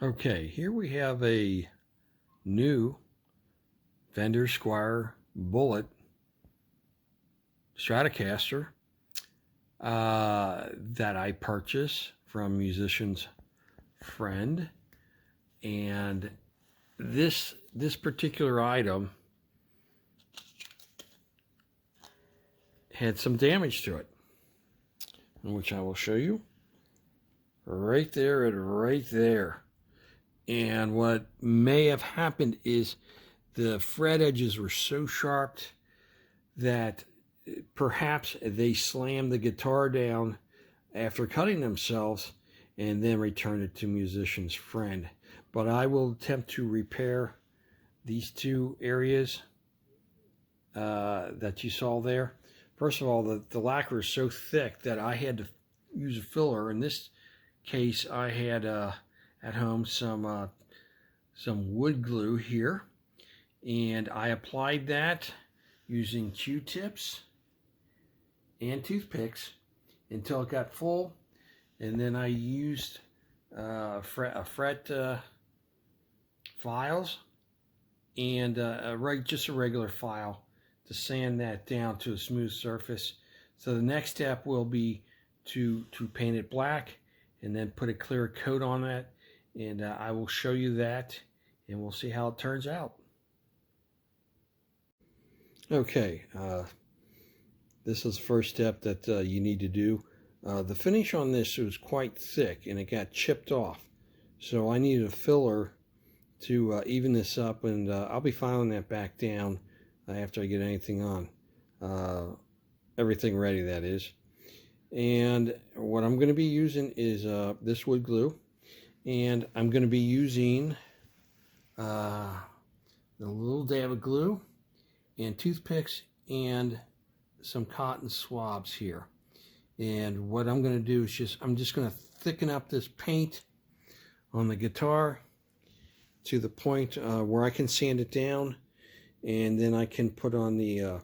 Okay, here we have a new Fender Squier Bullet Stratocaster that I purchased from musician's friend, and this particular item had some damage to it, which I will show you right there and right there. And what may have happened is the fret edges were so sharp that perhaps they slammed the guitar down after cutting themselves and then returned it to musician's friend. But I will attempt to repair these two areas that you saw there. First of all, the lacquer is so thick that I had to use a filler. In this case, I had at home some wood glue here, and I applied that using Q-tips and toothpicks until it got full, and then I used fret files and just a regular file to sand that down to a smooth surface. So the next step will be to paint it black and then put a clear coat on that, and I will show you that, and we'll see how it turns out. Okay, this is the first step that you need to do. The finish on this was quite thick and it got chipped off, so I needed a filler to even this up, and I'll be filing that back down after I get anything on. Everything ready, that is. And what I'm going to be using is this wood glue, and I'm going to be using a little dab of glue and toothpicks and some cotton swabs here. And what I'm going to do is I'm just going to thicken up this paint on the guitar to the point where I can sand it down, and then I can put on the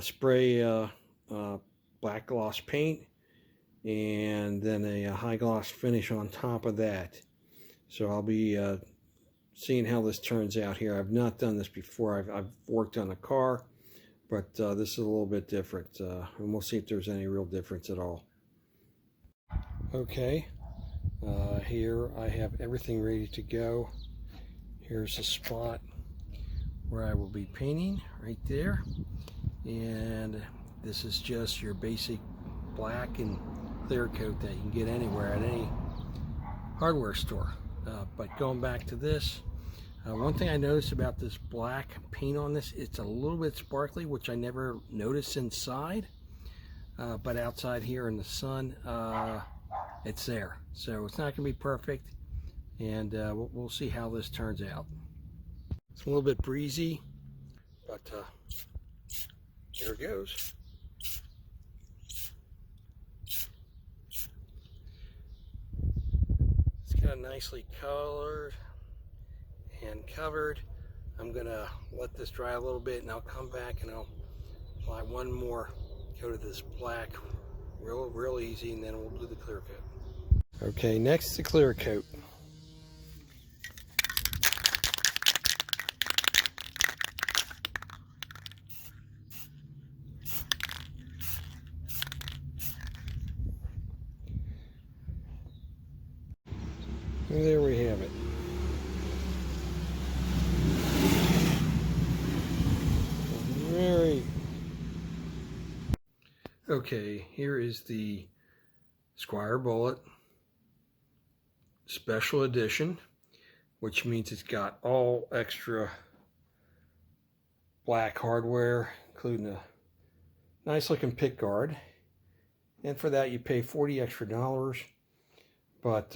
spray black gloss paint, and then a high gloss finish on top of that. So I'll be seeing how this turns out here. I've not done this before. I've worked on a car, but this is a little bit different, and we'll see if there's any real difference at all. Okay, here I have everything ready to go. Here's the spot where I will be painting, right there. And this is just your basic black and clear coat that you can get anywhere at any hardware store. But going back to this, one thing I noticed about this black paint on this, it's a little bit sparkly, which I never noticed inside, but outside here in the sun, it's there. So it's not going to be perfect, and we'll see how this turns out. It's a little bit breezy, but there it goes. It's got nicely colored and covered. I'm gonna let this dry a little bit, and I'll come back and I'll apply one more coat of this black, real easy, and then we'll do the clear coat. Okay, next the clear coat. And there we have it. Okay, here is the Squier Bullet Special Edition, which means it's got all extra black hardware, including a nice looking pick guard. And for that you pay $40 extra, but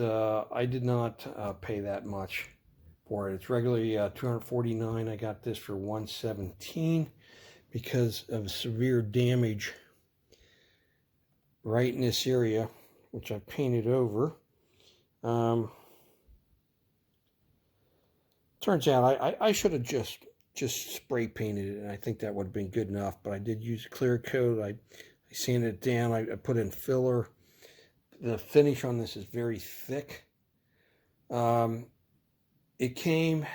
I did not pay that much for it. It's regularly $249. I got this for $117 because of severe damage right in this area, which I painted over. Turns out I should have just spray painted it, and I think that would have been good enough, but I did use a clear coat. I sanded it down. I put in filler. The finish on this is very thick. It came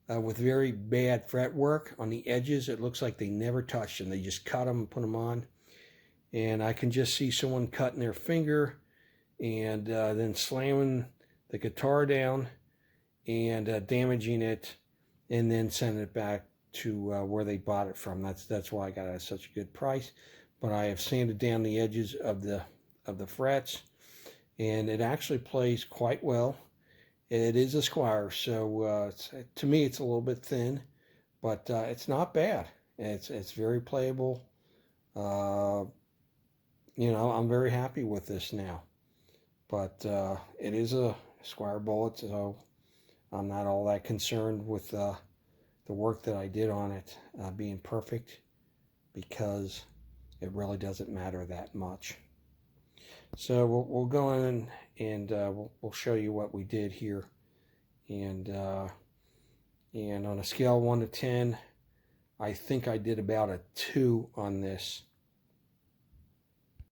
with very bad fretwork on the edges. It looks like they never touched them. They just cut them and put them on. And I can just see someone cutting their finger and then slamming the guitar down and damaging it, and then sending it back to where they bought it from. That's why I got it at such a good price. But I have sanded down the edges of the frets, and it actually plays quite well. It is a Squier, so to me it's a little bit thin, but it's not bad. It's very playable. You know, I'm very happy with this now. But it is a Squier Bullet, so I'm not all that concerned with the work that I did on it being perfect, because it really doesn't matter that much. So we'll go in and we'll show you what we did here. And on a scale of 1 to 10, I think I did about a 2 on this.